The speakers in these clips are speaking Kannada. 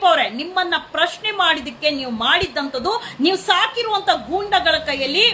ಸುದೀಪ್ ಅವರೇ, ನಿಮ್ಮನ್ನ ಪ್ರಶ್ನೆ ಮಾಡಿದಕ್ಕೆ ನೀವು ಮಾಡಿದ್ದಂಥದ್ದು, ನೀವು ಸಾಕಿರುವಂತ ಗೂಂಡಗಳ ಕೈಯಲ್ಲಿ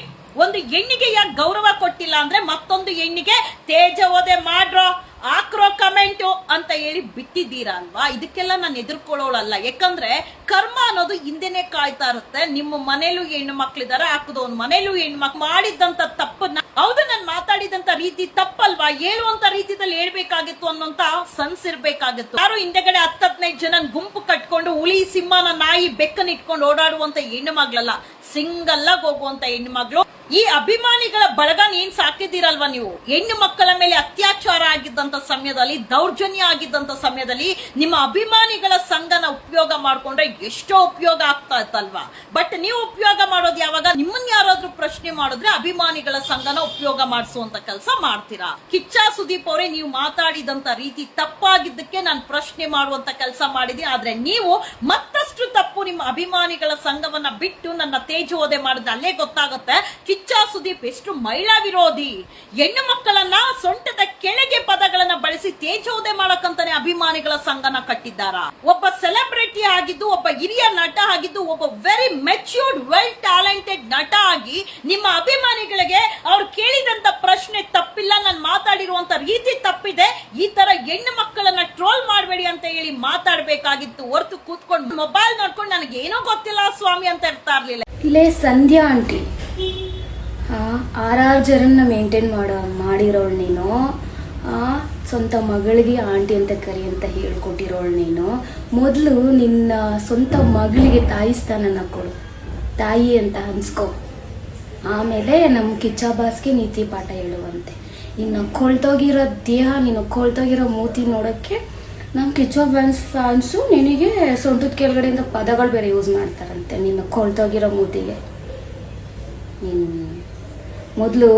ಒಂದು ಹೆಣ್ಣಿಗೆ ಯಾಕೆ ಗೌರವ ಕೊಟ್ಟಿಲ್ಲ ಅಂದ್ರೆ ಮತ್ತೊಂದು ಹೆಣ್ಣಿಗೆ ತೇಜವಧೆ ಮಾಡ್ರೋ ಹಾಕ್ರೋ ಕಮೆಂಟು ಅಂತ ಹೇಳಿ ಬಿಟ್ಟಿದ್ದೀರಾ ಅಲ್ವಾ. ಇದಕ್ಕೆಲ್ಲ ನಾನು ಎದುರ್ಕೊಳ್ಳೋಳಲ್ಲ. ಯಾಕಂದ್ರೆ ಕರ್ಮ ಅನ್ನೋದು ಹಿಂದೆನೆ ಕಾಯ್ತಾ ಇರುತ್ತೆ. ನಿಮ್ಮ ಮನೇಲೂ ಹೆಣ್ಣು ಮಕ್ಳಿದಾರೆ, ಹಾಕುದು ಒಂದ್ ಮನೇಲೂ ಹೆಣ್ಣು ಮಕ್ಳು ಮಾಡಿದಂತ ತಪ್ಪನ್ನ, ಹೌದು ನಾನು ಮಾತಾಡಿದಂತ ರೀತಿ ತಪ್ಪಲ್ವಾ, ಹೇಳುವಂತ ರೀತಿಯಲ್ಲಿ ಹೇಳ್ಬೇಕಾಗಿತ್ತು ಅನ್ನೋಂತ ಸನ್ಸಿರ್ಬೇಕಾಗಿತ್ತು. ಯಾರು ಹಿಂದೆಗಡೆ 10-15 ಜನ ಗುಂಪು ಕಟ್ಕೊಂಡು ಹುಲಿ ಸಿಂಹನ ನಾಯಿ ಬೆಕ್ಕನ್ ಇಟ್ಕೊಂಡು ಓಡಾಡುವಂತ ಹೆಣ್ಣು ಮಗ್ಳಲ್ಲ, ಸಿಂಗಲ್ ಆಗಿ ಹೋಗುವಂತ ಹೆಣ್ಣು ಮಗಳು. ಈ ಅಭಿಮಾನಿಗಳ ಬಳಗನ ಏನ್ ಸಾಕಿದ್ದೀರಲ್ವಾ ನೀವು, ಹೆಣ್ಣು ಮಕ್ಕಳ ಮೇಲೆ ಅತ್ಯಾಚಾರ ಆಗಿದ್ದಂತ ಸಮಯದಲ್ಲಿ, ದೌರ್ಜನ್ಯ ಆಗಿದ್ದಂತ ಸಮಯದಲ್ಲಿ ನಿಮ್ಮ ಅಭಿಮಾನಿಗಳ ಸಂಘನ ಉಪಯೋಗ ಮಾಡ್ಕೊಂಡ್ರೆ ಎಷ್ಟೋ ಉಪಯೋಗ ಆಗ್ತಾ ಇತ್ತಲ್ವಾ. ಬಟ್ ನೀವು ಉಪಯೋಗ ಮಾಡೋದು ಯಾವಾಗ, ನಿಮ್ಮನ್ನ ಯಾರಾದ್ರೂ ಪ್ರಶ್ನೆ ಮಾಡಿದ್ರೆ ಅಭಿಮಾನಿಗಳ ಸಂಘನ ಉಪಯೋಗ ಮಾಡಿಸುವಂತ ಕೆಲಸ ಮಾಡ್ತೀರಾ. ಕಿಚ್ಚ ಸುದೀಪ್ ಅವರೇ, ನೀವು ಮಾತಾಡಿದಂತ ರೀತಿ ತಪ್ಪಾಗಿದ್ದಕ್ಕೆ ನಾನು ಪ್ರಶ್ನೆ ಮಾಡುವಂತ ಕೆಲಸ ಮಾಡಿದೀನಿ. ಆದ್ರೆ ನೀವು ಮತ್ತಷ್ಟು ತಪ್ಪು ನಿಮ್ಮ ಅಭಿಮಾನಿಗಳ ಸಂಘವನ್ನ ಬಿಟ್ಟು ನನ್ನ ತೇಜೋವಧೆ ಮಾಡಿದ್ರೆ ಅಲ್ಲೇ ಗೊತ್ತಾಗುತ್ತೆ ಕಿಚ್ಚ ಸುದೀಪ್ ಎಷ್ಟು ಮಹಿಳಾ ವಿರೋಧಿ. ಹೆಣ್ಣು ಮಕ್ಕಳನ್ನ ಸೊಂಟದ ಕೆಳಗೆ ಪದಗಳನ್ನ ಬಳಸಿ ತೇಜೋವಧೆ ಮಾಡಕ್ಕಂತಾನೆ ಅಭಿಮಾನಿಗಳ ಸಂಘನ ಕಟ್ಟಿದ್ದಾರ. ಒಬ್ಬ ಸೆಲೆಬ್ರಿಟಿ ಆಗಿದ್ದು, ಒಬ್ಬ ಹಿರಿಯ ನಟ ಆಗಿದ್ದು, ಒಬ್ಬ ವೆರಿ ಮೆಚ್ಯೂರ್ಡ್ ವೆಲ್ ಟ್ಯಾಲೆಂಟೆಡ್ ನಟ ಆಗಿ ನಿಮ್ಮ ಅಭಿಮಾನಿಗಳಿಗೆ ಅವ್ರು ಕೇಳಿದಂತ ಪ್ರಶ್ನೆ ತಪ್ಪಿಲ್ಲ, ನಾನು ಮಾತಾಡಿರುವಂತ ರೀತಿ ತಪ್ಪಿದೆ, ಈ ತರ ಹೆಣ್ಣು ಮಕ್ಕಳನ್ನ ಟ್ರೋಲ್ ಮಾಡಬೇಡಿ ಅಂತ ಹೇಳಿ ಮಾತಾಡ್ಬೇಕಾಗಿತ್ತು. ಹೊರತು ಕೂತ್ಕೊಂಡು ಮೊಬೈಲ್ ನೋಡ್ಕೊಂಡು ನನಗೆ ಏನೋ ಗೊತ್ತಿಲ್ಲ ಸ್ವಾಮಿ ಅಂತ ಇರ್ತಾ ಇರ್ಲಿಲ್ಲ. ಇಲ್ಲೇ ಸಂಧ್ಯಾ ಆಂಟಿ ಆರಾರು ಜನರನ್ನ ಮೇಂಟೈನ್ ಮಾಡಿರೋಳು ನೀನು. ಸ್ವಂತ ಮಗಳಿಗೆ ಆಂಟಿ ಅಂತ ಕರಿ ಅಂತ ಹೇಳ್ಕೊಟ್ಟಿರೋಳು ನೀನು. ಮೊದಲು ನಿನ್ನ ಸ್ವಂತ ಮಗಳಿಗೆ ತಾಯಿ ಸ್ಥಾನನ ಕೊಡು, ತಾಯಿ ಅಂತ ಅನ್ಸ್ಕೊ. ಆಮೇಲೆ ನಮ್ಮ ಕಿಚ್ಚಬಾಸ್ಗೆ ನೀತಿ ಪಾಠ ಹೇಳುವಂತೆ. ಇನ್ನು ಕೊಳ್ತೋಗಿರೋ ದೇಹ, ನೀನು ಕೊಳ್ತೋಗಿರೋ ಮೂತಿ ನೋಡೋಕ್ಕೆ ನಮ್ಮ ಕಿಚ್ಚಬಾಸ್ ಫ್ಯಾನ್ಸು ನಿನಗೆ ಸೊಂಟದ ಕೆಳಗಡೆಯಿಂದ ಪದಗಳು ಬೇರೆ ಯೂಸ್ ಮಾಡ್ತಾರಂತೆ ನಿನ್ನ ಕೊಳ್ತೋಗಿರೋ ಮೂತಿಗೆ. ಮೊದಲು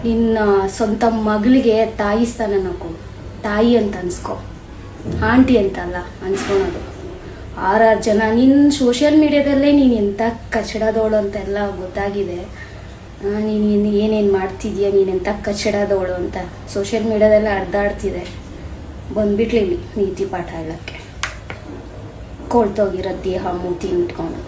ನಿನ್ನ ಸ್ವಂತ ಮಗಳಿಗೆ ತಾಯಿ ಸ್ಥಾನನ ಕೊಡು, ತಾಯಿ ಅಂತ ಅನ್ಸ್ಕೊ, ಆಂಟಿ ಅಂತಲ್ಲ ಅನ್ಸ್ಕೊಳೋದು. ಆರಾರು ಜನ ನಿನ್ನ ಸೋಷಿಯಲ್ ಮೀಡಿಯಾದಲ್ಲೇ ನೀನು ಎಂಥ ಕಚಡದವಳು ಅಂತೆಲ್ಲ ಗೊತ್ತಾಗಿದೆ. ನೀನು ಏನೇನು ಮಾಡ್ತಿದ್ಯಾ, ನೀನೆಂಥ ಕಚಡದವಳು ಅಂತ ಸೋಷಿಯಲ್ ಮೀಡಿಯಾದೆಲ್ಲ ಹರಿದಾಡ್ತಿದೆ. ಬಂದ್ಬಿಟ್ಲಿ ನೀತಿ ಪಾಠ ಹೇಳೋಕ್ಕೆ, ಕೊಳ್ತೋಗಿರೋ ದೇಹ ಮೂತಿ ಇಟ್ಕೊಂಡು.